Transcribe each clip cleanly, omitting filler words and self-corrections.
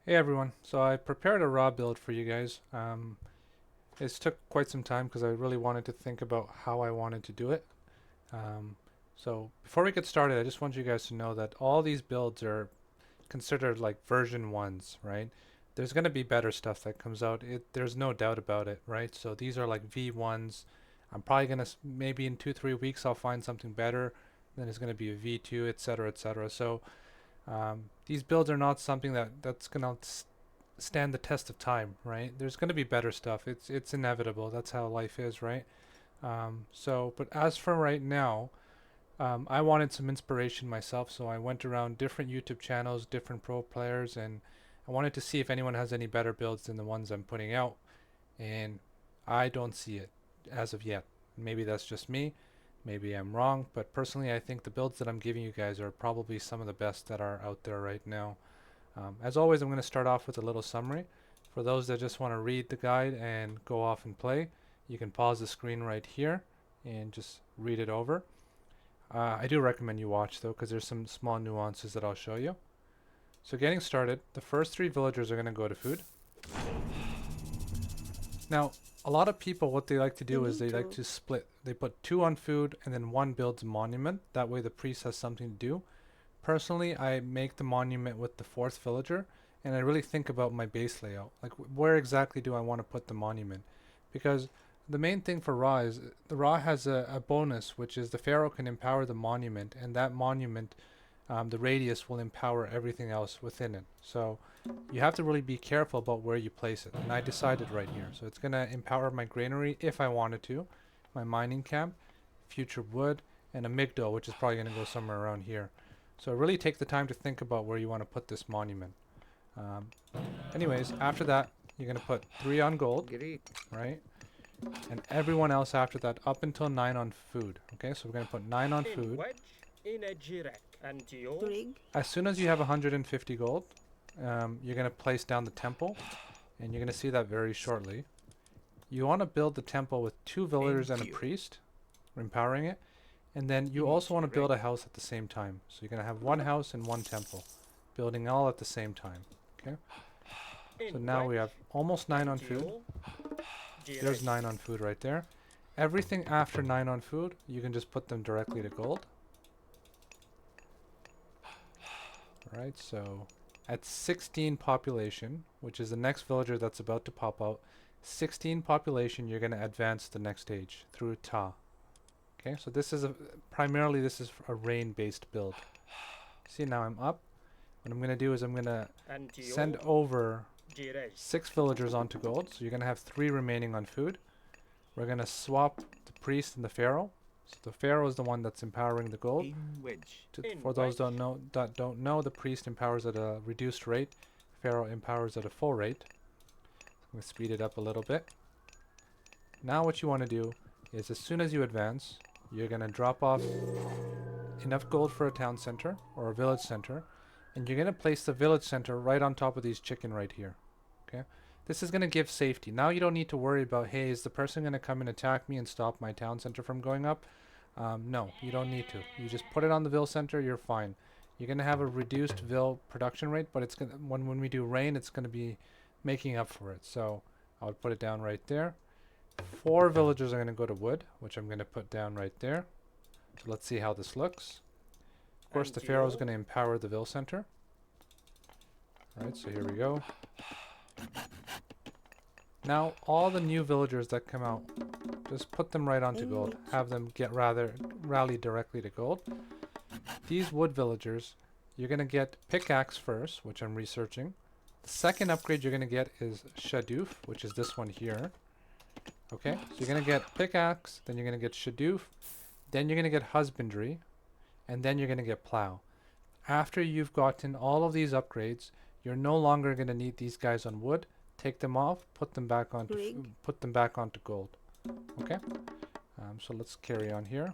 Hey everyone, so I prepared a raw build for you guys. It took quite some time because I really wanted to think about how I wanted to do it. Um, so before we get started, I just want you guys to know that all these builds are considered like version ones, right? There's going to be better stuff that comes out. There's no doubt about it, right? So these are like V1s. I'm probably going to, maybe in 2-3 weeks, I'll find something better. Then it's going to be a V2, etc., etc. So these builds are not something that's gonna stand the test of time, right? There's gonna be better stuff. It's inevitable. That's how life is, right? But as for right now, I wanted some inspiration myself, so I went around different YouTube channels, different pro players, and I wanted to see if anyone has any better builds than the ones I'm putting out. And I don't see it as of yet. Maybe that's just me. Maybe I'm wrong, but personally, I think the builds that I'm giving you guys are probably some of the best that are out there right now. As always, I'm going to start off with a little summary. For those that just want to read the guide and go off and play, you can pause the screen right here and just read it over. I do recommend you watch though, because there's some small nuances that I'll show you. So getting started, the first 3 villagers are going to go to food. Now, a lot of people, what they like to do is they like to split. They put 2 on food and then 1 builds a monument. That way the priest has something to do. Personally, I make the monument with the 4th villager, and I really think about my base layout. Like, where exactly do I want to put the monument? Because the main thing for Ra is the Ra has a bonus, which is the Pharaoh can empower the monument, and that monument, the radius will empower everything else within it. So you have to really be careful about where you place it. And I decided right here. So it's going to empower my granary if I wanted to, my mining camp, future wood, and a migdol, which is probably going to go somewhere around here. So really take the time to think about where you want to put this monument. Um, Anyways, after that, you're going to put 3 on gold, right? And everyone else after that up until 9 on food. Okay, so we're going to put 9 on food. As soon as you have 150 gold, you're going to place down the temple, and you're going to see that very shortly. You want to build the temple with 2 villagers and a priest, empowering it. And then you also want to build a house at the same time. So you're going to have 1 house and 1 temple, building all at the same time. Okay. So now we have almost 9 on food. There's 9 on food right there. Everything after 9 on food, you can just put them directly to gold. Alright, so at 16 population, which is the next villager that's about to pop out, 16 population, you're going to advance the next stage through Ta. Okay, so this is primarily this is a rain-based build. See, now I'm up. What I'm going to do is I'm going to send over 6 villagers onto gold. So you're going to have 3 remaining on food. We're going to swap the priest and the pharaoh. So the pharaoh is the one that's empowering the gold. For those that don't know, the priest empowers at a reduced rate. Pharaoh empowers at a full rate. I'm going to speed it up a little bit. Now what you want to do is as soon as you advance, you're going to drop off enough gold for a town center or a village center, and you're going to place the village center right on top of these chicken right here. Okay, this is going to give safety. Now you don't need to worry about, hey, is the person going to come and attack me and stop my town center from going up? No, you don't need to. You just put it on the village center, you're fine. You're going to have a reduced vill production rate, but it's going to, when we do rain, it's going to be making up for it. So I would put it down right there. 4 villagers are going to go to wood, which I'm going to put down right there. So let's see how this looks. Of course, the pharaoh is going to empower the Ville Center. Alright, so here we go. Now, all the new villagers that come out, just put them right onto gold. Have them rally directly to gold. These wood villagers, you're going to get pickaxe first, which I'm researching. The second upgrade you're going to get is Shadoof, which is this one here. Okay, so you're going to get pickaxe, then you're going to get Shadoof, then you're going to get husbandry, and then you're going to get plow. After you've gotten all of these upgrades, you're no longer going to need these guys on wood. Take them off, put them back onto gold. Okay, so let's carry on here.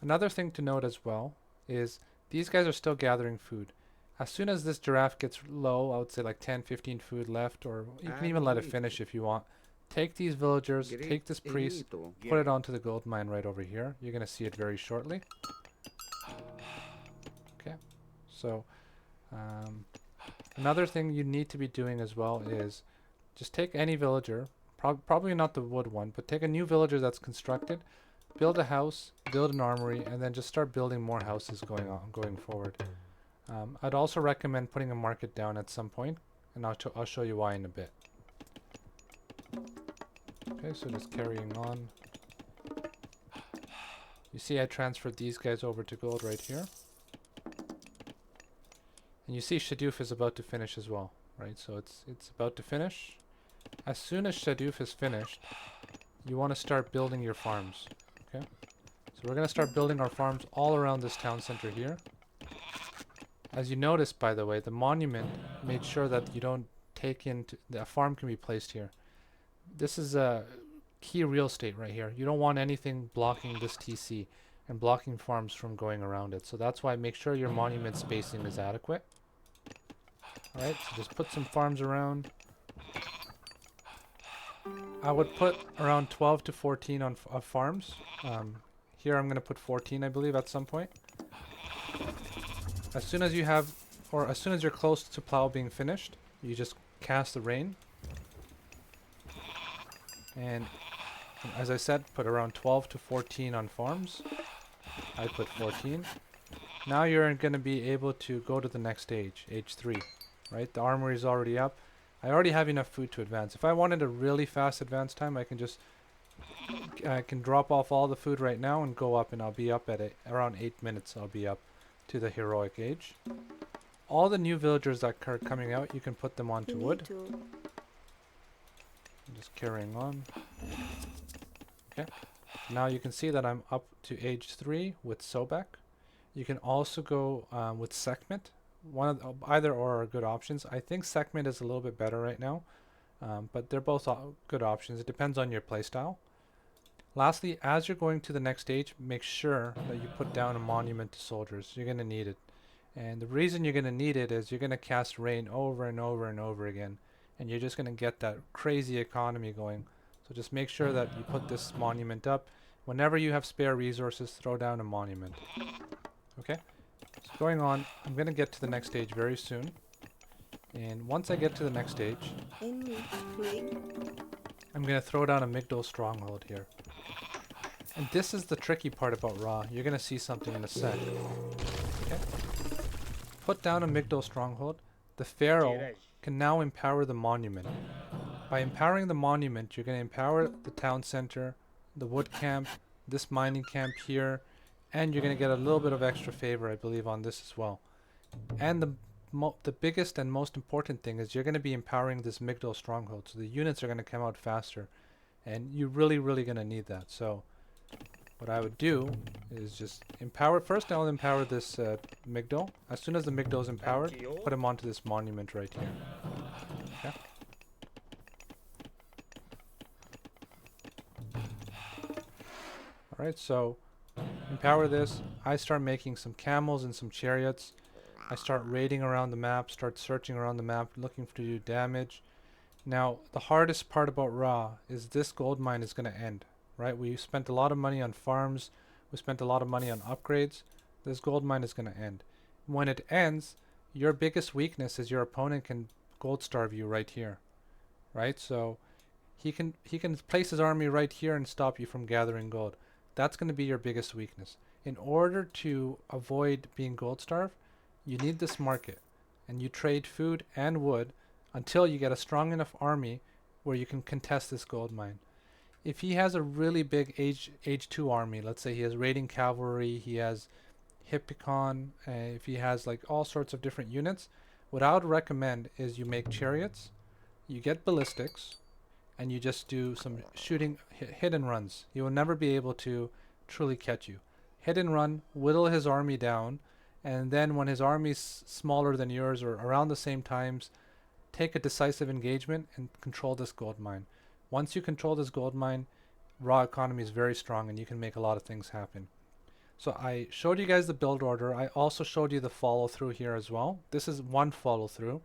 Another thing to note as well is these guys are still gathering food. As soon as this giraffe gets low, I would say like 10-15 food left, or you can even let it finish if you want. Take these villagers, take this priest, put it onto the gold mine right over here. You're going to see it very shortly. Okay, so Another thing you need to be doing as well is just take any villager, probably not the wood one, but take a new villager that's constructed, build a house, build an armory, and then just start building more houses going forward. I'd also recommend putting a market down at some point, and I'll show you why in a bit. Okay, so just carrying on. You see I transferred these guys over to gold right here. And you see Shadoof is about to finish as well, right? So it's about to finish. As soon as Shadoof is finished, you want to start building your farms, okay? So we're going to start building our farms all around this town center here. As you notice, by the way, the monument made sure that you don't take into... A farm can be placed here. This is a key real estate right here. You don't want anything blocking this TC and blocking farms from going around it. So that's why make sure your monument spacing is adequate. Alright, so just put some farms around. I would put around 12 to 14 on farms. Here I'm going to put 14, I believe, at some point. As soon as you have, or as soon as you're close to plow being finished, you just cast the rain. And as I said, put around 12 to 14 on farms. I put 14. Now you're going to be able to go to the next stage, age 3. Right? The armory is already up. I already have enough food to advance. If I wanted a really fast advance time, I can just drop off all the food right now and go up, and I'll be up at around 8 minutes. I'll be up to the heroic age. All the new villagers that are coming out, you can put them onto wood. I'm just carrying on. Okay. Now you can see that I'm up to age 3 with Sobek. You can also go with Sekhmet. Either or are good options. I think Sekhmet is a little bit better right now, but they're both good options. It depends on your playstyle. Lastly, as you're going to the next stage, make sure that you put down a monument to soldiers. You're going to need it. And the reason you're going to need it is you're going to cast rain over and over and over again. And you're just going to get that crazy economy going. So just make sure that you put this monument up. Whenever you have spare resources, throw down a monument. Okay? So going on, I'm going to get to the next stage very soon. And once I get to the next stage, I'm going to throw down a Migdol stronghold here. And this is the tricky part about Ra. You're going to see something in a sec. Okay? Put down a Migdol stronghold. The Pharaoh can now empower the monument. By empowering the monument, you're going to empower the town center, the wood camp, this mining camp here, and you're going to get a little bit of extra favor, I believe, on this as well. And the biggest and most important thing is you're going to be empowering this Migdol stronghold, so the units are going to come out faster. And you're really, really going to need that. So what I would do is just empower. First, I'll empower this Migdol. As soon as the Migdol is empowered, put him onto this monument right here. Okay. Alright, so empower this. I start making some camels and some chariots. I start raiding around the map, start searching around the map, looking to do damage. Now, the hardest part about Ra is this gold mine is going to end. Right? We spent a lot of money on farms. We spent a lot of money on upgrades. This gold mine is going to end. When it ends, your biggest weakness is your opponent can gold starve you right here. Right? So he can place his army right here and stop you from gathering gold. That's going to be your biggest weakness. In order to avoid being gold starved, you need this market. And you trade food and wood until you get a strong enough army where you can contest this gold mine. If he has a really big age 2 army, let's say he has raiding cavalry, he has Hippicon, if he has like all sorts of different units, what I would recommend is you make chariots, you get ballistics, and you just do some shooting, hit and runs. He will never be able to truly catch you. Hit and run, whittle his army down, and then when his army's smaller than yours or around the same times, take a decisive engagement and control this gold mine. Once you control this gold mine, Raw economy is very strong and you can make a lot of things happen. So I showed you guys the build order. I also showed you the follow through here as well. This is one follow through.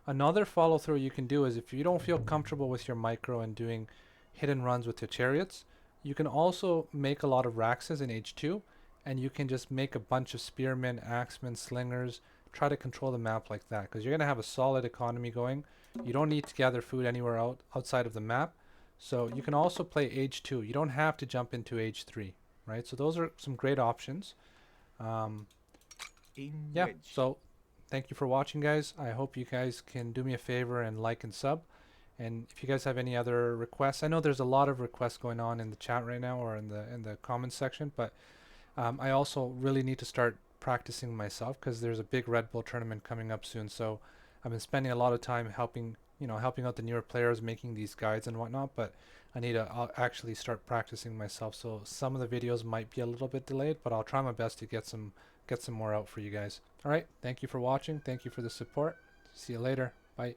Another follow through you can do is if you don't feel comfortable with your micro and doing hit and runs with your chariots, you can also make a lot of Raxes in H2 and you can just make a bunch of spearmen, axemen, slingers, try to control the map like that, because you're going to have a solid economy going. You don't need to gather food anywhere outside of the map. So you can also play age 2. You don't have to jump into age 3, right? So those are some great options. Um, yeah, so thank you for watching, guys. I hope you guys can do me a favor and like and sub. And if you guys have any other requests, I know there's a lot of requests going on in the chat right now or in the comments section, but I also really need to start practicing myself because there's a big Red Bull tournament coming up soon. So I've been spending a lot of time helping out the newer players, making these guides and whatnot. But I need to actually start practicing myself. So some of the videos might be a little bit delayed, but I'll try my best to get some more out for you guys. All right. Thank you for watching. Thank you for the support. See you later. Bye.